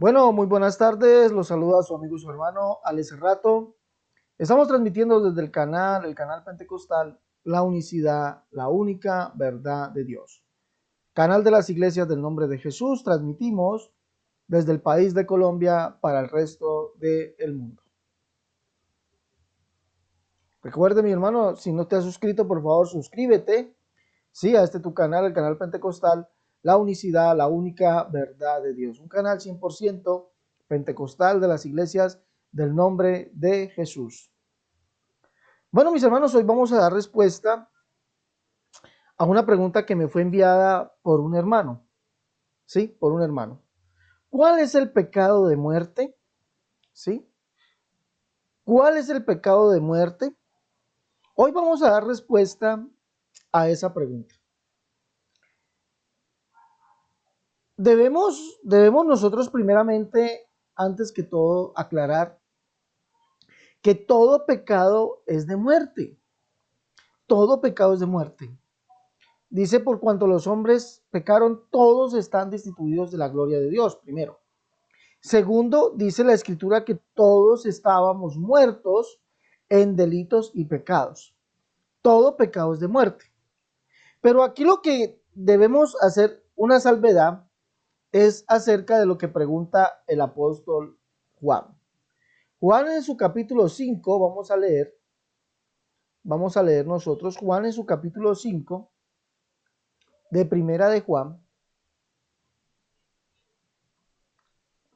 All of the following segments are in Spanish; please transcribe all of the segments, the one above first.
Bueno, muy buenas tardes. Los saluda su amigo y su hermano Alex Rato. Estamos transmitiendo desde el canal Pentecostal, la unicidad, la única verdad de Dios. Canal de las iglesias del nombre de Jesús. Transmitimos desde el país de Colombia para el resto del mundo. Recuerde, mi hermano, si no te has suscrito, por favor, suscríbete. Sí, a tu canal, el canal Pentecostal, la unicidad, la única verdad de Dios. Un canal 100% pentecostal de las iglesias del nombre de Jesús. Bueno, mis hermanos, hoy vamos a dar respuesta a una pregunta que me fue enviada por un hermano. Sí, por un hermano. ¿Cuál es el pecado de muerte? ¿Sí? ¿Cuál es el pecado de muerte? Hoy vamos a dar respuesta a esa pregunta. Debemos nosotros primeramente, antes que todo, aclarar que todo pecado es de muerte. Todo pecado es de muerte. Dice, por cuanto los hombres pecaron, todos están destituidos de la gloria de Dios, primero. Segundo, dice la escritura que todos estábamos muertos en delitos y pecados. Todo pecado es de muerte. Pero aquí lo que debemos hacer una salvedad es acerca de lo que pregunta el apóstol Juan. Juan en su capítulo 5, vamos a leer nosotros, Juan en su capítulo 5, de primera de Juan.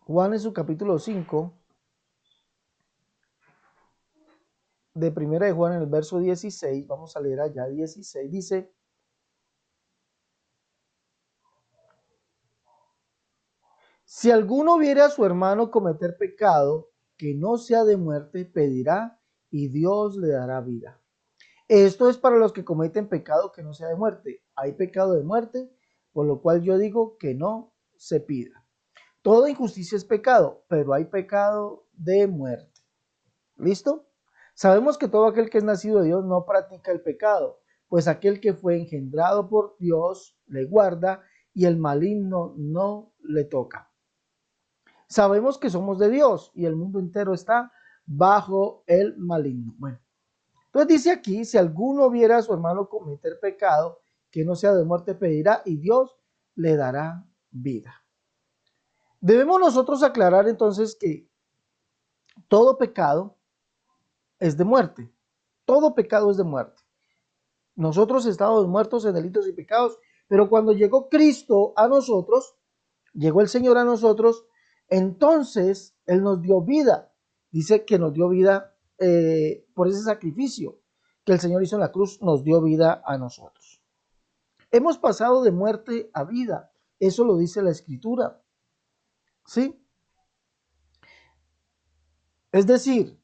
Juan en su capítulo 5, de primera de Juan en el verso 16, vamos a leer allá 16, dice: si alguno viere a su hermano cometer pecado que no sea de muerte, pedirá y Dios le dará vida. Esto es para los que cometen pecado que no sea de muerte. Hay pecado de muerte, por lo cual yo digo que no se pida. Toda injusticia es pecado, pero hay pecado de muerte. ¿Listo? Sabemos que todo aquel que es nacido de Dios no practica el pecado, pues aquel que fue engendrado por Dios le guarda y el maligno no le toca. Sabemos que somos de Dios y el mundo entero está bajo el maligno. Bueno, entonces dice aquí, si alguno viera a su hermano cometer pecado que no sea de muerte, pedirá y Dios le dará vida. Debemos nosotros aclarar entonces que todo pecado es de muerte. Todo pecado es de muerte. Nosotros estábamos muertos en delitos y pecados, pero cuando llegó Cristo a nosotros, llegó el Señor a nosotros, entonces Él nos dio vida. Dice que nos dio vida por ese sacrificio que el Señor hizo en la cruz, nos dio vida a nosotros. Hemos pasado de muerte a vida. Eso lo dice la Escritura. ¿Sí? Es decir,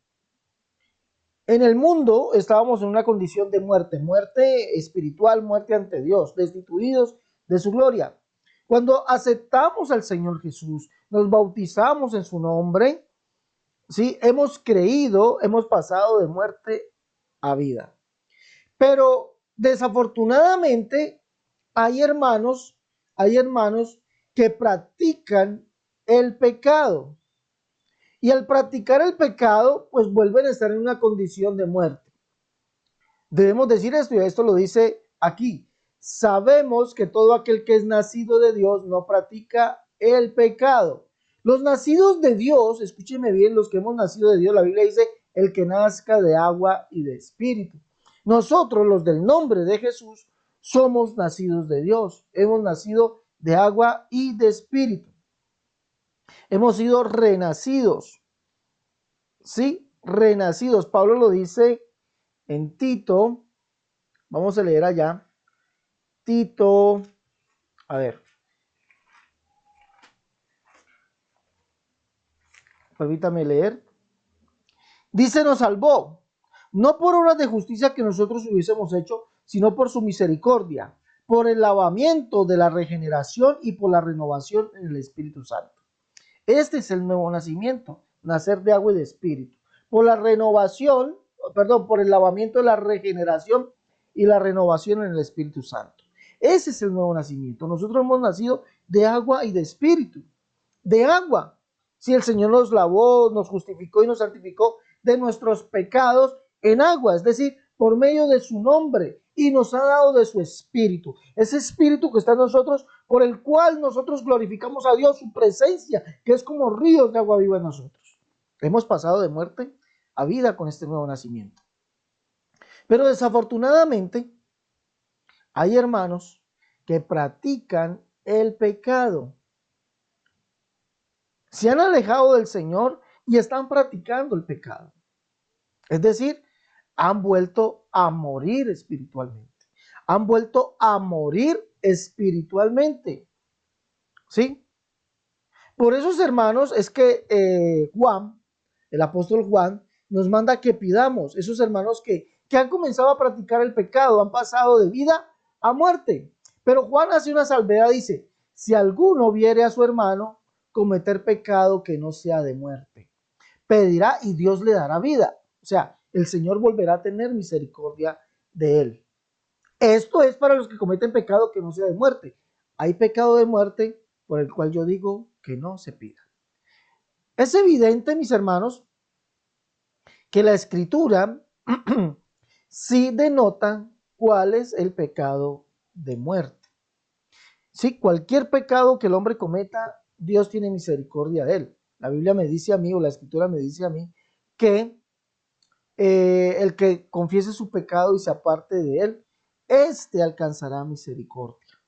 en el mundo estábamos en una condición de muerte, muerte espiritual, muerte ante Dios, destituidos de su gloria. Cuando aceptamos al Señor Jesús, nos bautizamos en su nombre, ¿sí? Hemos creído, hemos pasado de muerte a vida. Pero desafortunadamente hay hermanos que practican el pecado. Y al practicar el pecado, pues vuelven a estar en una condición de muerte. Debemos decir esto, y esto lo dice aquí. Sabemos que todo aquel que es nacido de Dios no practica el pecado. Los nacidos de Dios, escúcheme bien, los que hemos nacido de Dios, la Biblia dice, el que nazca de agua y de espíritu. Nosotros, los del nombre de Jesús, somos nacidos de Dios. Hemos nacido de agua y de espíritu. Hemos sido renacidos. ¿Sí? Renacidos. Pablo lo dice en Tito. Vamos a leer allá. Tito. A ver. Permítame leer. Dice, nos salvó, no por obras de justicia que nosotros hubiésemos hecho, sino por su misericordia, por el lavamiento de la regeneración y por la renovación en el Espíritu Santo. Este es el nuevo nacimiento, nacer de agua y de espíritu. Por la renovación, perdón, por el lavamiento de la regeneración y la renovación en el Espíritu Santo. Ese es el nuevo nacimiento. Nosotros hemos nacido de agua y de espíritu. De agua. Si el Señor nos lavó, nos justificó y nos santificó de nuestros pecados en agua, es decir, por medio de su nombre, y nos ha dado de su espíritu, ese espíritu que está en nosotros, por el cual nosotros glorificamos a Dios, su presencia, que es como ríos de agua viva en nosotros. Hemos pasado de muerte a vida con este nuevo nacimiento. Pero desafortunadamente hay hermanos que practican el pecado. Se han alejado del Señor y están practicando el pecado. Es decir, han vuelto a morir espiritualmente. Han vuelto a morir espiritualmente. ¿Sí? Por esos hermanos es que Juan, el apóstol Juan, nos manda que pidamos, esos hermanos que han comenzado a practicar el pecado, han pasado de vida a muerte. Pero Juan hace una salvedad, dice, si alguno viere a su hermano cometer pecado que no sea de muerte, pedirá y Dios le dará vida. O sea, el Señor volverá a tener misericordia de él. Esto es para los que cometen pecado que no sea de muerte. Hay pecado de muerte por el cual yo digo que no se pida. Es evidente, mis hermanos, que la escritura sí denota cuál es el pecado de muerte. Sí, cualquier pecado que el hombre cometa, Dios tiene misericordia de él. La Biblia me dice a mí, o la escritura me dice a mí, que el que confiese su pecado y se aparte de él, este alcanzará misericordia.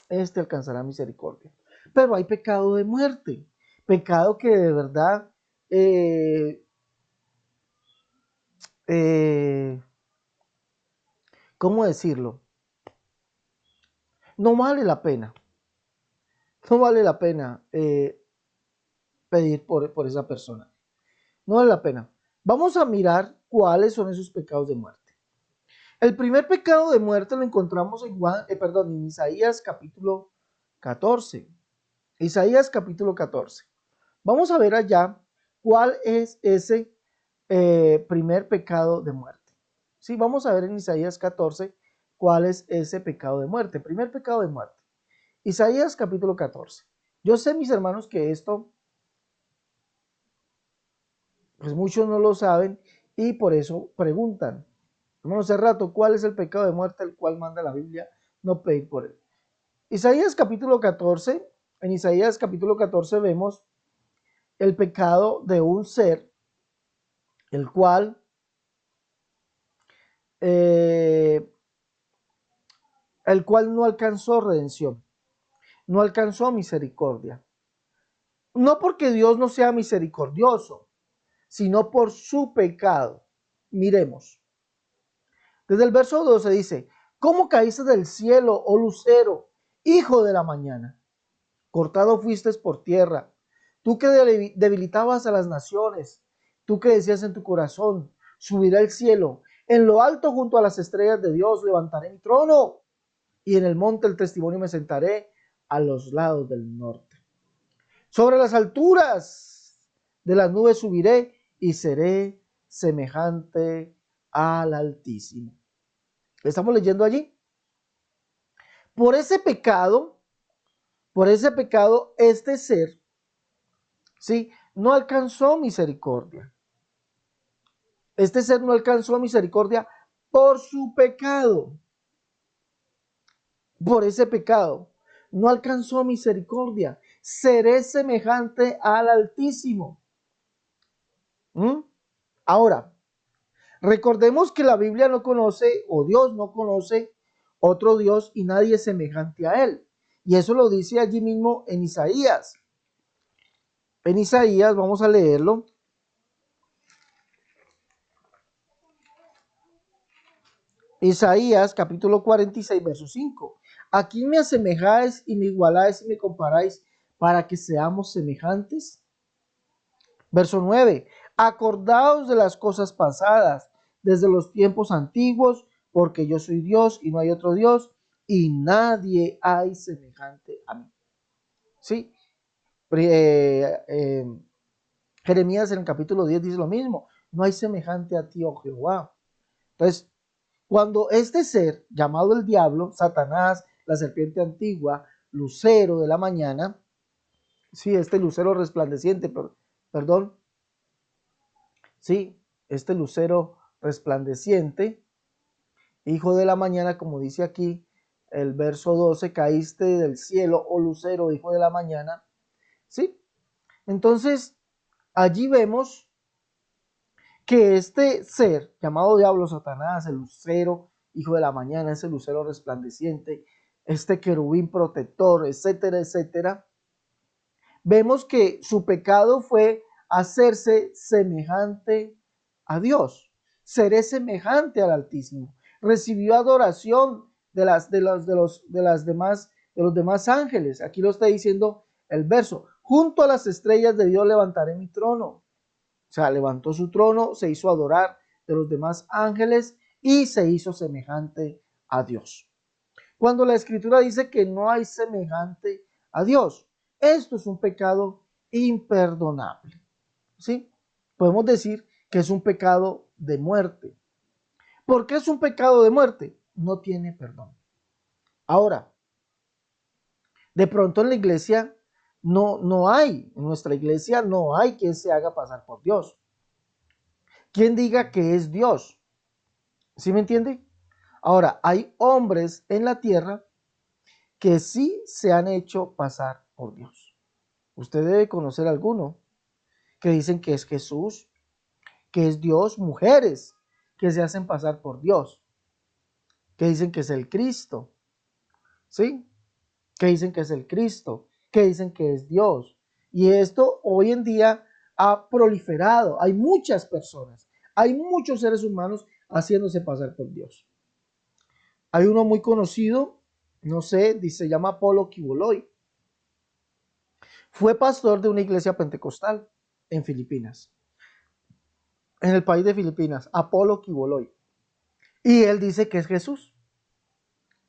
Este alcanzará misericordia. Pero hay pecado de muerte, pecado que de verdad eh, eh, ¿cómo decirlo? No vale la pena, no vale la pena pedir por esa persona, no vale la pena. Vamos a mirar cuáles son esos pecados de muerte. El primer pecado de muerte lo encontramos en Isaías capítulo 14. Isaías capítulo 14. Vamos a ver allá cuál es ese primer pecado de muerte. Sí, vamos a ver en Isaías 14 cuál es ese pecado de muerte. Primer pecado de muerte. Isaías capítulo 14. Yo sé, mis hermanos, que esto, pues muchos no lo saben y por eso preguntan. Hermanos, hace rato, ¿cuál es el pecado de muerte el cual manda la Biblia no pedir por él? Isaías capítulo 14. En Isaías capítulo 14 vemos el pecado de un ser, el cual no alcanzó redención, no alcanzó misericordia. No porque Dios no sea misericordioso, sino por su pecado. Miremos. Desde el verso 12 dice, ¿cómo caíste del cielo, oh lucero, hijo de la mañana? Cortado fuiste por tierra, tú que debilitabas a las naciones, tú que decías en tu corazón, subiré al cielo, en lo alto junto a las estrellas de Dios levantaré mi trono, y en el monte del testimonio me sentaré a los lados del norte. Sobre las alturas de las nubes subiré y seré semejante al Altísimo. Estamos leyendo allí. Por ese pecado, este ser, ¿sí?, no alcanzó misericordia. Este ser no alcanzó misericordia por su pecado. Por ese pecado no alcanzó misericordia. Seré semejante al Altísimo. Ahora, recordemos que la Biblia no conoce, o Dios no conoce otro Dios y nadie es semejante a él. Y eso lo dice allí mismo en Isaías. En Isaías, vamos a leerlo. Isaías capítulo 46, verso 5. Aquí me asemejáis y me igualáis y me comparáis para que seamos semejantes. Verso 9. Acordaos de las cosas pasadas, desde los tiempos antiguos, porque yo soy Dios y no hay otro Dios, y nadie hay semejante a mí. ¿Sí? Jeremías en el capítulo 10 dice lo mismo. No hay semejante a ti, oh Jehová. Entonces, cuando este ser, llamado el diablo, Satanás, la serpiente antigua, lucero de la mañana, Sí, este lucero resplandeciente, perdón, sí, este lucero resplandeciente, hijo de la mañana, como dice aquí el verso 12, caíste del cielo, oh lucero, hijo de la mañana, ¿sí? Entonces, allí vemos que este ser llamado diablo Satanás, el lucero, hijo de la mañana, ese lucero resplandeciente, este querubín protector, etcétera, etcétera, vemos que su pecado fue hacerse semejante a Dios, seré semejante al Altísimo. Recibió adoración de los demás ángeles. Aquí lo está diciendo el verso. Junto a las estrellas de Dios levantaré mi trono. O sea, levantó su trono, se hizo adorar de los demás ángeles y se hizo semejante a Dios. Cuando la escritura dice que no hay semejante a Dios, esto es un pecado imperdonable. ¿Sí? Podemos decir que es un pecado de muerte. ¿Por qué es un pecado de muerte? No tiene perdón. Ahora, de pronto en la iglesia no hay, en nuestra iglesia no hay quien se haga pasar por Dios. Quien diga que es Dios. ¿Sí me entiende? Ahora, hay hombres en la tierra que sí se han hecho pasar por Dios. Usted debe conocer alguno que dicen que es Jesús, que es Dios, mujeres que se hacen pasar por Dios, que dicen que es el Cristo, ¿sí? Que dicen que es el Cristo, que dicen que es Dios. Y esto hoy en día ha proliferado. Hay muchas personas, hay muchos seres humanos haciéndose pasar por Dios. Hay uno muy conocido, no sé, dice, se llama Apolo Kiboloy. Fue pastor de una iglesia pentecostal en Filipinas, en el país de Filipinas, Apolo Kiboloy. Y él dice que es Jesús.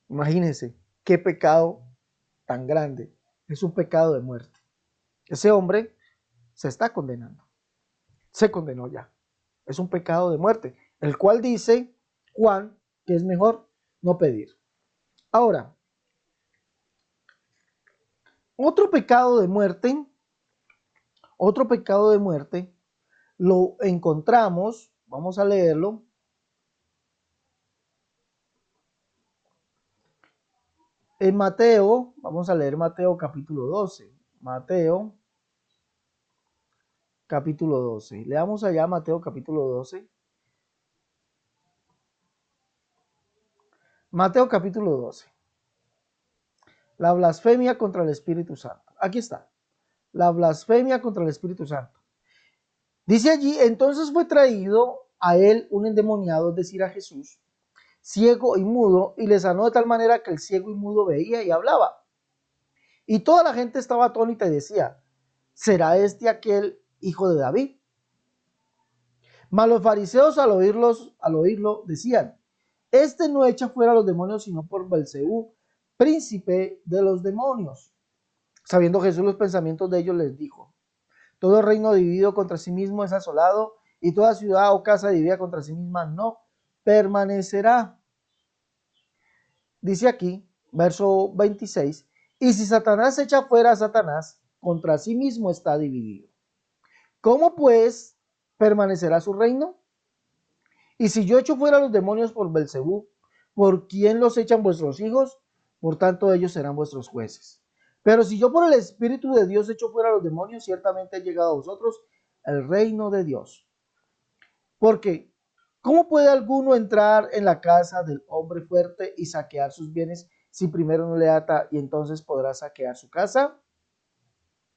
Imagínense qué pecado tan grande. Es un pecado de muerte. Ese hombre se está condenando. Se condenó ya. Es un pecado de muerte, el cual dice Juan que es mejor no pedir. Ahora, otro pecado de muerte, otro pecado de muerte, lo encontramos, vamos a leerlo, en Mateo, vamos a leer Mateo capítulo 12. Mateo capítulo 12. Leamos allá Mateo capítulo 12. Mateo capítulo 12. La blasfemia contra el Espíritu Santo. Aquí está. La blasfemia contra el Espíritu Santo. Dice allí, entonces fue traído a él un endemoniado, es decir, a Jesús, ciego y mudo, y le sanó de tal manera que el ciego y mudo veía y hablaba. Y toda la gente estaba atónita y decía, ¿será este aquel hijo de David? Mas los fariseos al oírlo decían, este no echa fuera a los demonios sino por Belcebú, príncipe de los demonios. Sabiendo Jesús los pensamientos de ellos, les dijo, todo reino dividido contra sí mismo es asolado, y toda ciudad o casa dividida contra sí misma no permanecerá. Dice aquí, verso 26, y si Satanás echa fuera a Satanás, contra sí mismo está dividido. ¿Cómo pues permanecerá su reino? Y si yo echo fuera los demonios por Belcebú, ¿por quién los echan vuestros hijos? Por tanto, ellos serán vuestros jueces. Pero si yo por el Espíritu de Dios echo fuera los demonios, ciertamente ha llegado a vosotros el reino de Dios. Porque, ¿cómo puede alguno entrar en la casa del hombre fuerte y saquear sus bienes si primero no le ata y entonces podrá saquear su casa?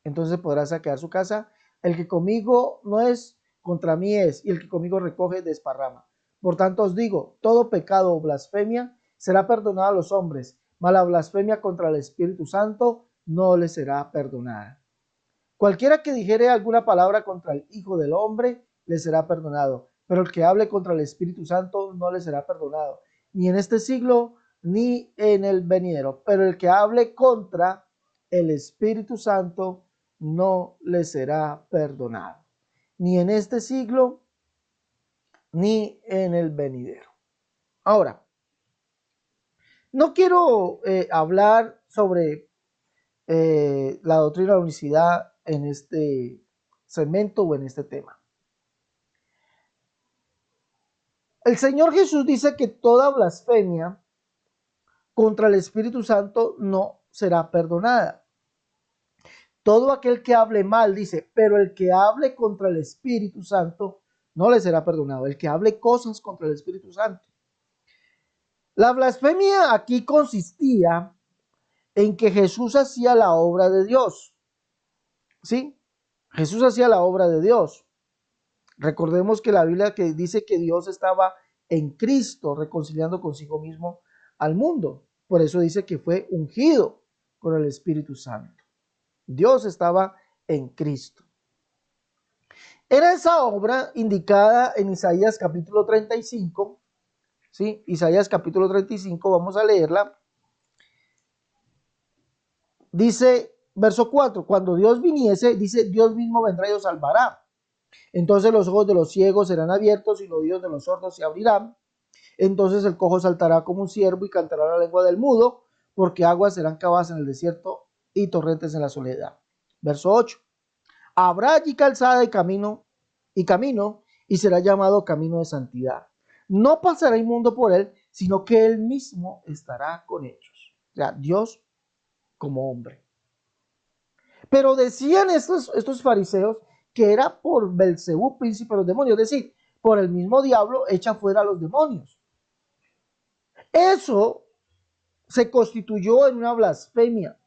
Entonces podrá saquear su casa. El que conmigo no es, contra mí es, y el que conmigo recoge, desparrama. Por tanto os digo, todo pecado o blasfemia será perdonado a los hombres, mas la blasfemia contra el Espíritu Santo no le será perdonada. Cualquiera que dijere alguna palabra contra el Hijo del Hombre, le será perdonado, pero el que hable contra el Espíritu Santo no le será perdonado, ni en este siglo, ni en el venidero. Pero el que hable contra el Espíritu Santo no le será perdonado, ni en este siglo, ni en el venidero. Ahora, no quiero hablar sobre la doctrina de la unicidad en este segmento o en este tema. El Señor Jesús dice que toda blasfemia contra el Espíritu Santo no será perdonada. Todo aquel que hable mal, dice, pero el que hable contra el Espíritu Santo no le será perdonado. El que hable cosas contra el Espíritu Santo. La blasfemia aquí consistía en que Jesús hacía la obra de Dios. ¿Sí? Jesús hacía la obra de Dios. Recordemos que la Biblia que dice que Dios estaba en Cristo reconciliando consigo mismo al mundo. Por eso dice que fue ungido con el Espíritu Santo. Dios estaba en Cristo. Era esa obra indicada en Isaías capítulo 35. ¿Sí? Isaías capítulo 35, vamos a leerla. Dice, verso 4, cuando Dios viniese, dice, Dios mismo vendrá y os salvará. Entonces los ojos de los ciegos serán abiertos y los oídos de los sordos se abrirán. Entonces el cojo saltará como un ciervo y cantará la lengua del mudo, porque aguas serán cavadas en el desierto y torrentes en la soledad. Verso 8. Habrá allí calzada y camino, y será llamado camino de santidad. No pasará inmundo por él, sino que él mismo estará con ellos. O sea, Dios como hombre. Pero decían estos fariseos que era por Belcebú, príncipe de los demonios, es decir, por el mismo diablo echa fuera a los demonios. Eso se constituyó en una blasfemia.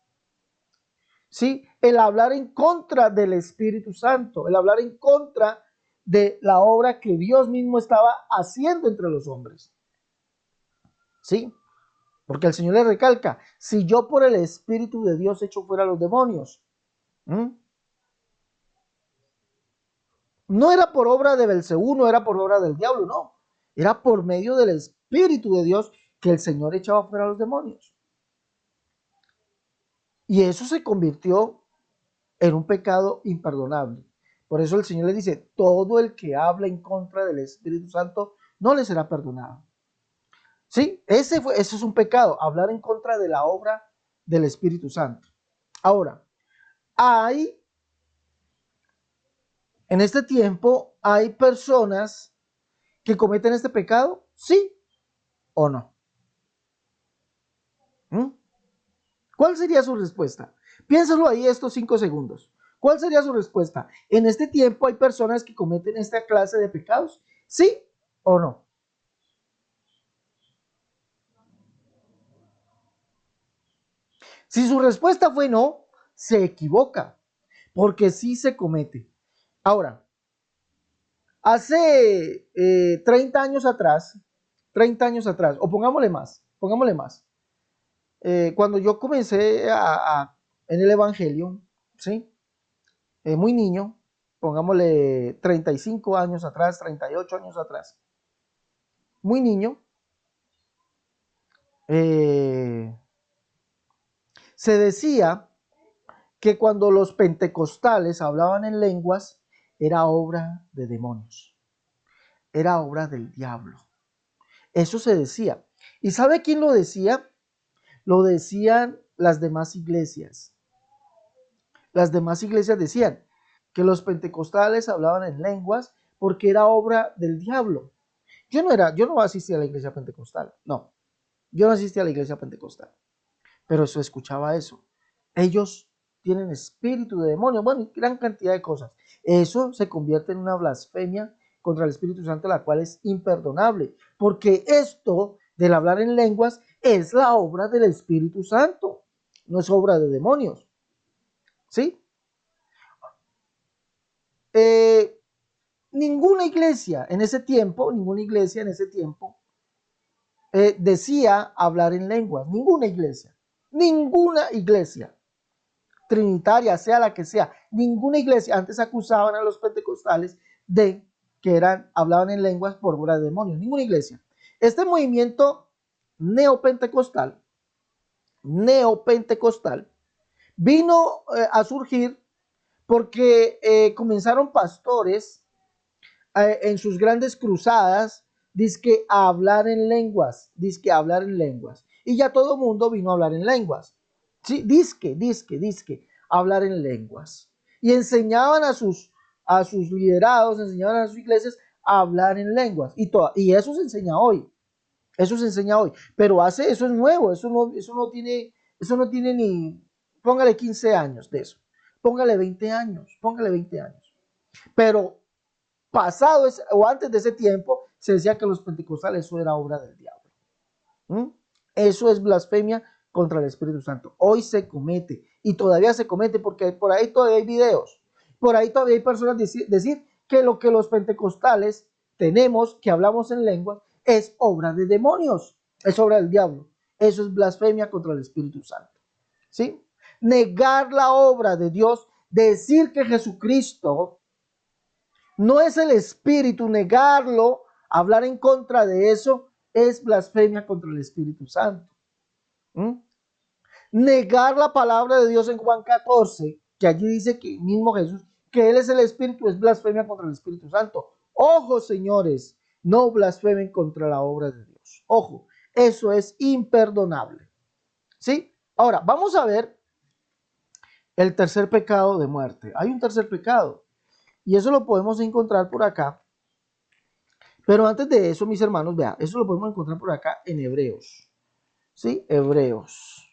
¿Sí? El hablar en contra del Espíritu Santo, el hablar en contra de la obra que Dios mismo estaba haciendo entre los hombres. ¿Sí? Porque el Señor le recalca, si yo por el Espíritu de Dios echo fuera a los demonios, no era por obra de Belcebú, no era por obra del diablo, no. Era por medio del Espíritu de Dios que el Señor echaba fuera a los demonios. Y eso se convirtió en un pecado imperdonable. Por eso el Señor le dice, todo el que habla en contra del Espíritu Santo no le será perdonado. ¿Sí? Ese es un pecado, hablar en contra de la obra del Espíritu Santo. Ahora, en este tiempo, hay personas que cometen este pecado, ¿sí o no? ¿Mm? ¿Cuál sería su respuesta? Piénsalo ahí estos 5 segundos. ¿Cuál sería su respuesta? ¿En este tiempo hay personas que cometen esta clase de pecados? ¿Sí o no? Si su respuesta fue no, se equivoca, porque sí se comete. Ahora, hace 30 años atrás, o pongámosle más, cuando yo comencé en el Evangelio, ¿sí? Muy niño, pongámosle 35 años atrás, 38 años atrás, muy niño, se decía que cuando los pentecostales hablaban en lenguas, era obra de demonios, era obra del diablo. Eso se decía. ¿Y sabe quién lo decía? Lo decían las demás iglesias. Las demás iglesias decían que los pentecostales hablaban en lenguas porque era obra del diablo. Yo no asistía a la iglesia pentecostal, no, yo no asistía a la iglesia pentecostal, pero eso escuchaba eso. Ellos tienen espíritu de demonio, bueno, gran cantidad de cosas. Eso se convierte en una blasfemia contra el Espíritu Santo, la cual es imperdonable, porque esto del hablar en lenguas es la obra del Espíritu Santo, no es obra de demonios, ¿sí? Eh, ninguna iglesia en ese tiempo, decía hablar en lenguas, ninguna iglesia, trinitaria, sea la que sea, ninguna iglesia. Antes acusaban a los pentecostales de que hablaban en lenguas por obra de demonios, ninguna iglesia. Este movimiento neopentecostal vino a surgir porque comenzaron pastores en sus grandes cruzadas, dizque a hablar en lenguas, y ya todo el mundo vino a hablar en lenguas. Sí, dizque, hablar en lenguas. Y enseñaban a sus liderados, enseñaban a sus iglesias a hablar en lenguas. Y eso se enseña hoy. Eso se enseña hoy. Pero eso es nuevo, eso no tiene ni, póngale 15 años de eso. Póngale 20 años. Pero o antes de ese tiempo, se decía que los pentecostales eso era obra del diablo. ¿Mm? Eso es blasfemia contra el Espíritu Santo. Hoy se comete y todavía se comete porque por ahí todavía hay videos. Por ahí todavía hay personas decir que lo que los pentecostales tenemos, que hablamos en lengua, es obra de demonios, es obra del diablo. Eso es blasfemia contra el Espíritu Santo. ¿Sí? Negar la obra de Dios, decir que Jesucristo no es el Espíritu, negarlo, hablar en contra de eso, es blasfemia contra el Espíritu Santo. ¿Mm? Negar la palabra de Dios en Juan 14, que allí dice que mismo Jesús, que Él es el Espíritu, es blasfemia contra el Espíritu Santo. Ojo, señores, no blasfemen contra la obra de Dios. Ojo, eso es imperdonable. ¿Sí? Ahora, vamos a ver el tercer pecado de muerte. Hay un tercer pecado y eso lo podemos encontrar por acá. Pero antes de eso, mis hermanos, vean, eso lo podemos encontrar por acá en Hebreos. ¿Sí? Hebreos.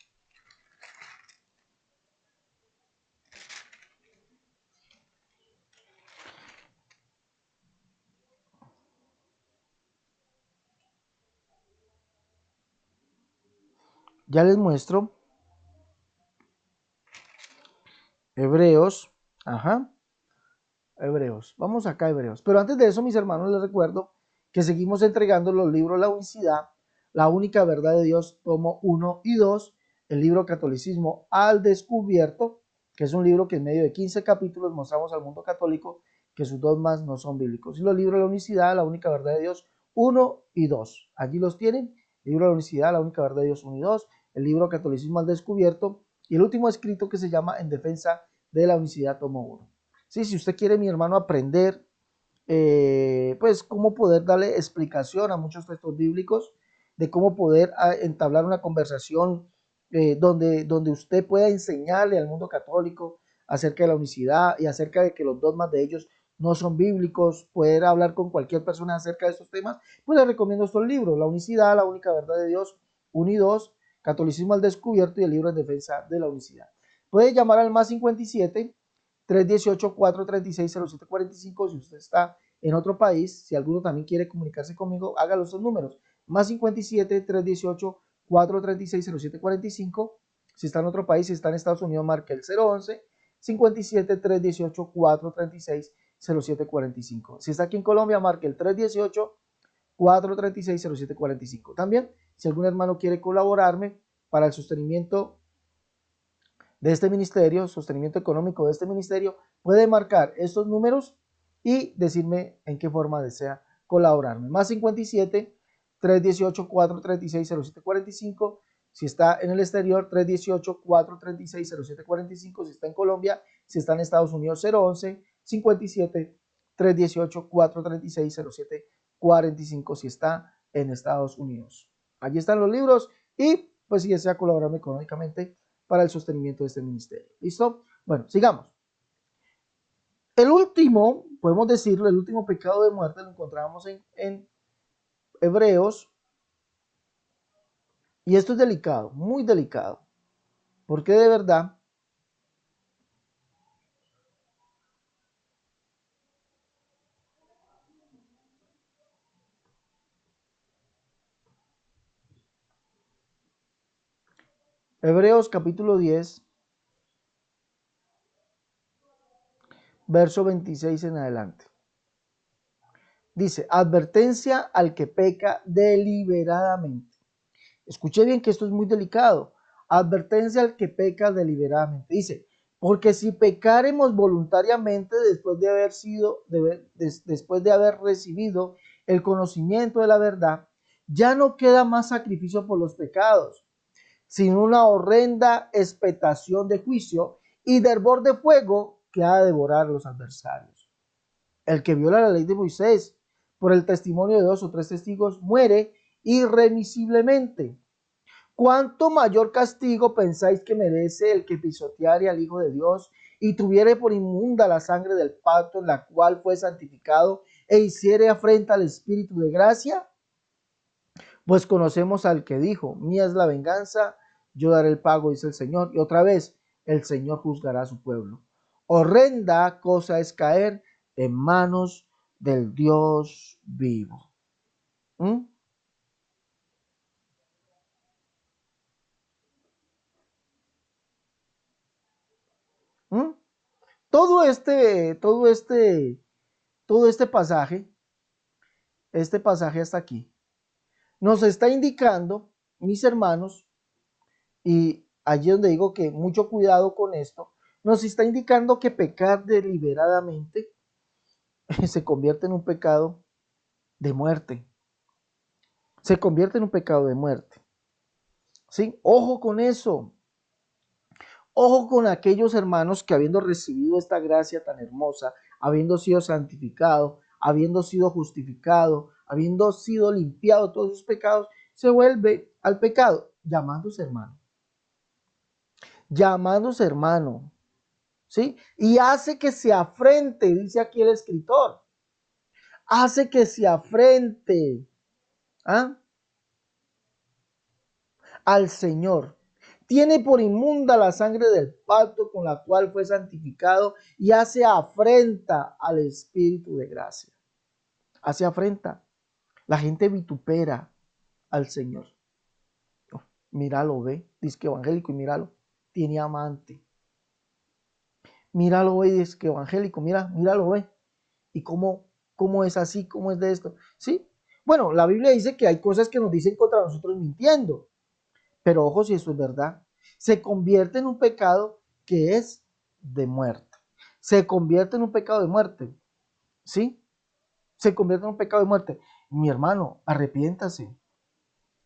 Ya les muestro. Hebreos. Ajá. Hebreos. Vamos acá, Hebreos. Pero antes de eso, mis hermanos, les recuerdo que seguimos entregando los libros La Unicidad, La Única Verdad de Dios, tomo 1 y 2, el libro Catolicismo al Descubierto, que es un libro que en medio de 15 capítulos mostramos al mundo católico que sus dogmas no son bíblicos. Y los libros La Unicidad, La Única Verdad de Dios, 1 y 2. Allí los tienen. El libro La Unicidad, La Única Verdad de Dios, 1 y 2, el libro Catolicismo al Descubierto y el último escrito que se llama En Defensa de la Unicidad, tomo 1. Sí, si usted quiere, mi hermano, aprender, pues cómo poder darle explicación a muchos textos bíblicos, de cómo poder entablar una conversación donde usted pueda enseñarle al mundo católico acerca de la unicidad y acerca de que los dogmas de ellos no son bíblicos, poder hablar con cualquier persona acerca de estos temas, pues le recomiendo estos libros: La Unicidad, La Única Verdad de Dios, 1 y 2, Catolicismo al Descubierto y el libro En Defensa de la Unicidad. Puede llamar al más 57 318-436-0745 si usted está en otro país. Si alguno también quiere comunicarse conmigo, hágalo estos números: más 57-318-436-0745. Si está en otro país, si está en Estados Unidos, marque el 011 57-318-436-0745. Si está aquí en Colombia, marque el 318-436-0745. También, si algún hermano quiere colaborarme para el sostenimiento de este ministerio, sostenimiento económico de este ministerio, puede marcar estos números y decirme en qué forma desea colaborarme. Más 57 318 436 0745. Si está en el exterior, 318 436 0745. Si está en Colombia, si está en Estados Unidos, 011 57 318 436 0745. Si está en Estados Unidos. Allí están los libros y pues si desea colaborarme económicamente para el sostenimiento de este ministerio. ¿Listo? Bueno, sigamos. El último, podemos decirlo, el último pecado de muerte lo encontramos en Hebreos. Y esto es delicado, muy delicado. Porque de verdad, Hebreos capítulo 10, verso 26 en adelante. Dice: advertencia al que peca deliberadamente. Escuche bien que esto es muy delicado. Advertencia al que peca deliberadamente. Dice: porque si pecaremos voluntariamente después de haber recibido el conocimiento de la verdad, ya no queda más sacrificio por los pecados, sino una horrenda expectación de juicio y de hervor de fuego que ha de devorar a los adversarios. El que viola la ley de Moisés por el testimonio de 2 o 3 testigos muere irremisiblemente. ¿Cuánto mayor castigo pensáis que merece el que pisoteare al Hijo de Dios y tuviere por inmunda la sangre del pacto en la cual fue santificado e hiciere afrenta al Espíritu de gracia? Pues conocemos al que dijo, mía es la venganza, yo daré el pago, dice el Señor. Y otra vez, el Señor juzgará a su pueblo. Horrenda cosa es caer en manos del Dios vivo. ¿Mm? ¿Mm? Todo este, todo este, todo este pasaje hasta aquí, nos está indicando, mis hermanos, y allí donde digo que mucho cuidado con esto, nos está indicando que pecar deliberadamente se convierte en un pecado de muerte. Se convierte en un pecado de muerte. ¿Sí? Ojo con eso. Ojo con aquellos hermanos que habiendo recibido esta gracia tan hermosa, habiendo sido santificado, habiendo sido justificado, habiendo sido limpiado de todos sus pecados, se vuelve al pecado, llamándose hermano. Llamándose hermano. ¿Sí? Y hace que se afrente, dice aquí el escritor. Hace que se afrente. ¿Ah? Al Señor. Tiene por inmunda la sangre del pacto con la cual fue santificado y hace afrenta al Espíritu de gracia. Hace afrenta. La gente vitupera al Señor. Oh, míralo, ve, dice que evangélico y míralo, tiene amante. Míralo, ve, dice que evangélico, míralo, ve. Y cómo es así, cómo es de esto. ¿Sí? Bueno, la Biblia dice que hay cosas que nos dicen contra nosotros mintiendo. Pero ojo si eso es verdad. Se convierte en un pecado que es de muerte. Se convierte en un pecado de muerte. ¿Sí? Se convierte en un pecado de muerte. Mi hermano, arrepiéntase.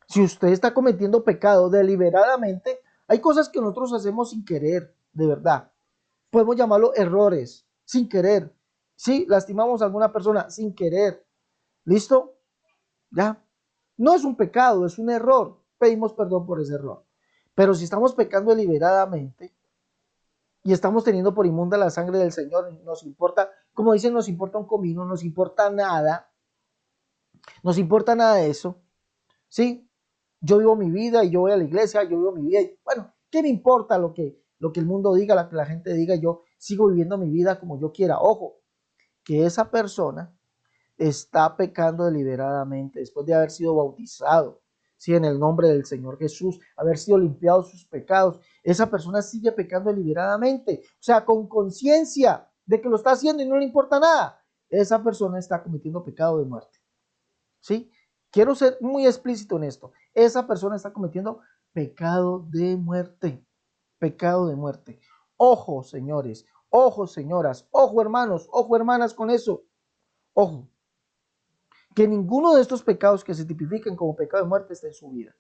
Si usted está cometiendo pecado deliberadamente, hay cosas que nosotros hacemos sin querer, de verdad. Podemos llamarlo errores, sin querer. Sí, lastimamos a alguna persona sin querer. ¿Listo? ¿Ya? No es un pecado, es un error. Pedimos perdón por ese error. Pero si estamos pecando deliberadamente y estamos teniendo por inmunda la sangre del Señor, nos importa, como dicen, nos importa un comino, nos importa nada de eso. ¿Sí? Yo vivo mi vida y yo voy a la iglesia, yo vivo mi vida y bueno, ¿qué me importa lo que el mundo diga, lo que la gente diga? Yo sigo viviendo mi vida como yo quiera. Ojo, que esa persona está pecando deliberadamente después de haber sido bautizado, ¿sí? En el nombre del Señor Jesús, haber sido limpiado sus pecados. Esa persona sigue pecando deliberadamente, o sea, con conciencia de que lo está haciendo y no le importa nada. Esa persona está cometiendo pecado de muerte, ¿sí? Quiero ser muy explícito en esto. Esa persona está cometiendo pecado de muerte, pecado de muerte. Ojo, señores, ojo, señoras, ojo, hermanos, ojo, hermanas, con eso. Ojo, que ninguno de estos pecados que se tipifiquen como pecado de muerte esté en su vida.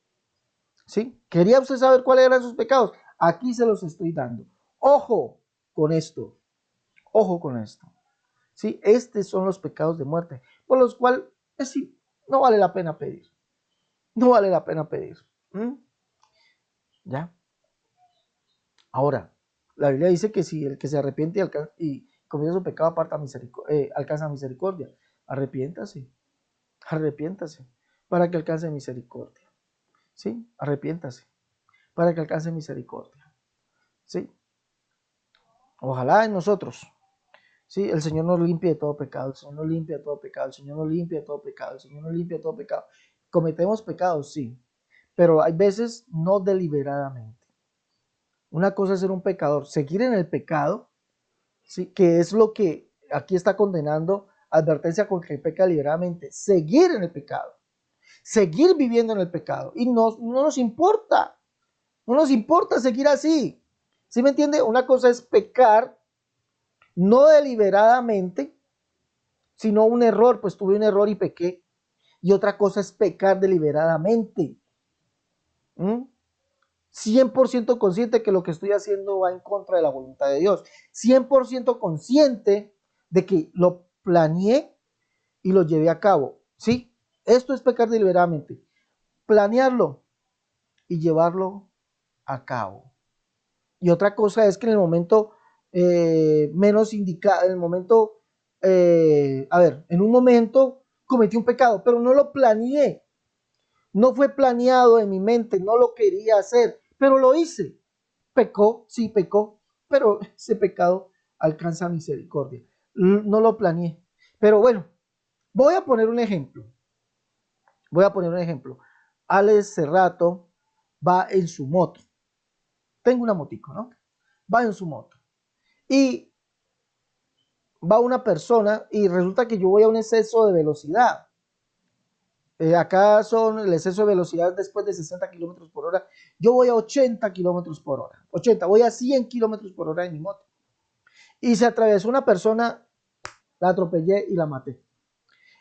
¿Sí? ¿Quería usted saber cuáles eran sus pecados? Aquí se los estoy dando. Ojo con esto. Ojo con esto. ¿Sí? Estos son los pecados de muerte, por los cuales sí, no vale la pena pedir. No vale la pena pedir. ¿Mm? ¿Ya? Ahora, la Biblia dice que si el que se arrepiente y comienza su pecado alcanza misericordia. Arrepiéntase. Arrepiéntase para que alcance misericordia. ¿Sí? Arrepiéntase para que alcance misericordia. ¿Sí? Ojalá en nosotros. ¿Sí? El Señor nos limpie de todo pecado, el Señor nos limpia de todo pecado, el Señor nos limpia de todo pecado, el Señor nos limpia de todo pecado. Cometemos pecados, sí, pero hay veces no deliberadamente. Una cosa es ser un pecador, seguir en el pecado, ¿sí? Que es lo que aquí está condenando, advertencia con que peca deliberadamente, seguir en el pecado, seguir viviendo en el pecado, y no nos importa. No nos importa seguir así. ¿Sí me entiende? Una cosa es pecar, no deliberadamente, sino un error, pues tuve un error y pequé. Y otra cosa es pecar deliberadamente. ¿Mm? 100% consciente que lo que estoy haciendo va en contra de la voluntad de Dios. 100% consciente de que lo planeé y lo llevé a cabo. ¿Sí? Esto es pecar deliberadamente. Planearlo, y llevarlo a cabo. Y otra cosa es que en el momento menos indicado, en el momento, en un momento cometí un pecado, pero no lo planeé, no fue planeado en mi mente, no lo quería hacer, pero lo hice. Pecó, sí pecó, pero ese pecado alcanza misericordia. No lo planeé. Pero bueno, voy a poner un ejemplo. Voy a poner un ejemplo. Alex Cerrato va en su moto. Tengo una motico, ¿no? Va en su moto. Y va una persona y resulta que yo voy a un exceso de velocidad. Acá son el exceso de velocidad después de 60 kilómetros por hora. Yo voy a 80 kilómetros por hora. 80, voy a 100 kilómetros por hora en mi moto. Y se atravesó una persona, la atropellé y la maté.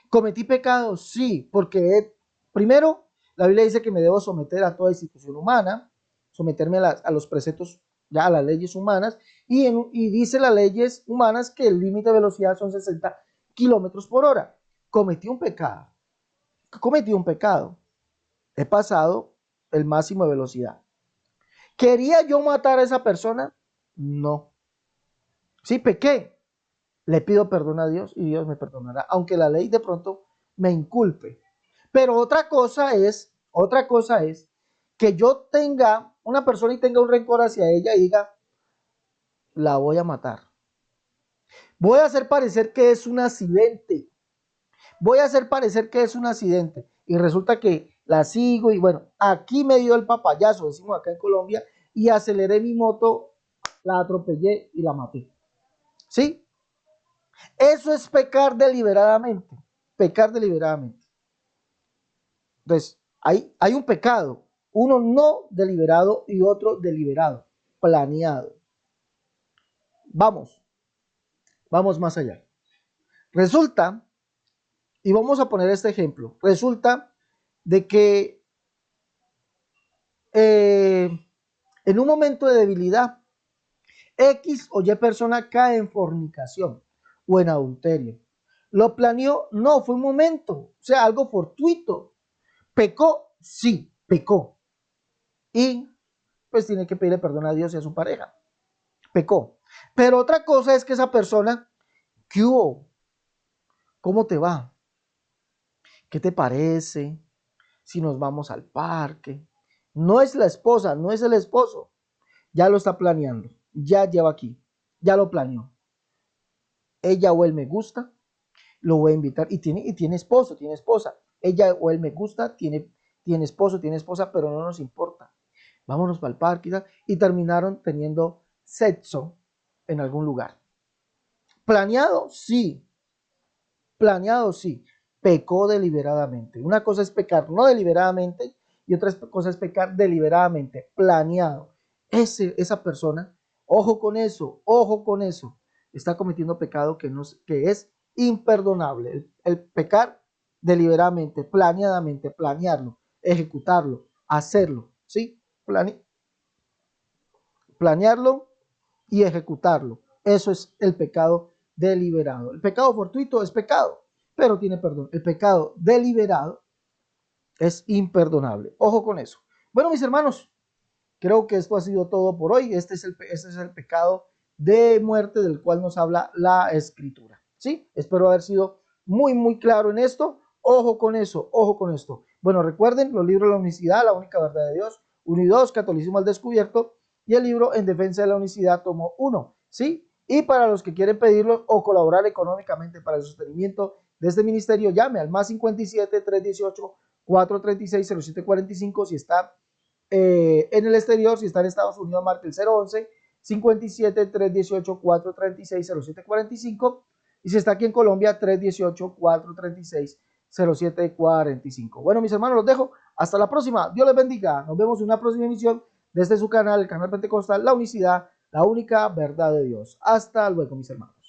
¿Cometí pecado? Sí, porque primero la Biblia dice que me debo someter a toda institución humana, someterme a los preceptos, ya a las leyes humanas, y dice las leyes humanas que el límite de velocidad son 60 kilómetros por hora. Cometí un pecado. Cometí un pecado. He pasado el máximo de velocidad. ¿Quería yo matar a esa persona? No. Sí, pequé. Le pido perdón a Dios y Dios me perdonará, aunque la ley de pronto me inculpe. Pero otra cosa es que yo tenga una persona y tenga un rencor hacia ella y diga, la voy a matar. Voy a hacer parecer que es un accidente. Voy a hacer parecer que es un accidente. Y resulta que la sigo y bueno, aquí me dio el papayazo, decimos acá en Colombia, y aceleré mi moto, la atropellé y la maté. ¿Sí? Eso es pecar deliberadamente. Pecar deliberadamente. Entonces, hay un pecado. Uno no deliberado y otro deliberado, planeado. Vamos más allá. Resulta, y vamos a poner este ejemplo, resulta de que en un momento de debilidad, X o Y persona cae en fornicación o en adulterio. ¿Lo planeó? No, fue un momento, o sea, algo fortuito. ¿Pecó? Sí, pecó. Y pues tiene que pedirle perdón a Dios y a su pareja. Pecó. Pero otra cosa es que esa persona, ¿qué hubo? ¿Cómo te va? ¿Qué te parece si nos vamos al parque? No es la esposa, no es el esposo. Ya lo está planeando. Ya lleva aquí. Ya lo planeó. Ella o él me gusta, lo voy a invitar. Y tiene esposo, tiene esposa. Ella o él me gusta, tiene esposo, tiene esposa, pero no nos importa. Vámonos para el parque y terminaron teniendo sexo en algún lugar. ¿Planeado? Sí. Planeado, sí. Pecó deliberadamente. Una cosa es pecar no deliberadamente y otra cosa es pecar deliberadamente, planeado. Esa persona, ojo con eso, está cometiendo pecado que es imperdonable. El pecar deliberadamente, planeadamente, planearlo, ejecutarlo, hacerlo, ¿sí? Planearlo y ejecutarlo. Eso es el pecado deliberado. El pecado fortuito es pecado, pero tiene perdón. El pecado deliberado es imperdonable. Ojo con eso. Bueno, mis hermanos, creo que esto ha sido todo por hoy. Este es el pecado de muerte del cual nos habla la Escritura. ¿Sí? Espero haber sido muy claro en esto. Ojo con eso, ojo con esto. Bueno, recuerden los libros de la unicidad, la única verdad de Dios, 1 y 2, Catolicismo al descubierto, y el libro En defensa de la unicidad, tomo 1. ¿Sí? Y para los que quieren pedirlo o colaborar económicamente para el sostenimiento de este ministerio, llame al más 57 318 436 0745 si está en el exterior. Si está en Estados Unidos, marque el 011 57 318 436 0745 y si está aquí en Colombia, 318 436 0745. Bueno, mis hermanos, los dejo. Hasta la próxima. Dios les bendiga. Nos vemos en una próxima emisión desde su canal, el canal Pentecostal, la unicidad, la única verdad de Dios. Hasta luego, mis hermanos.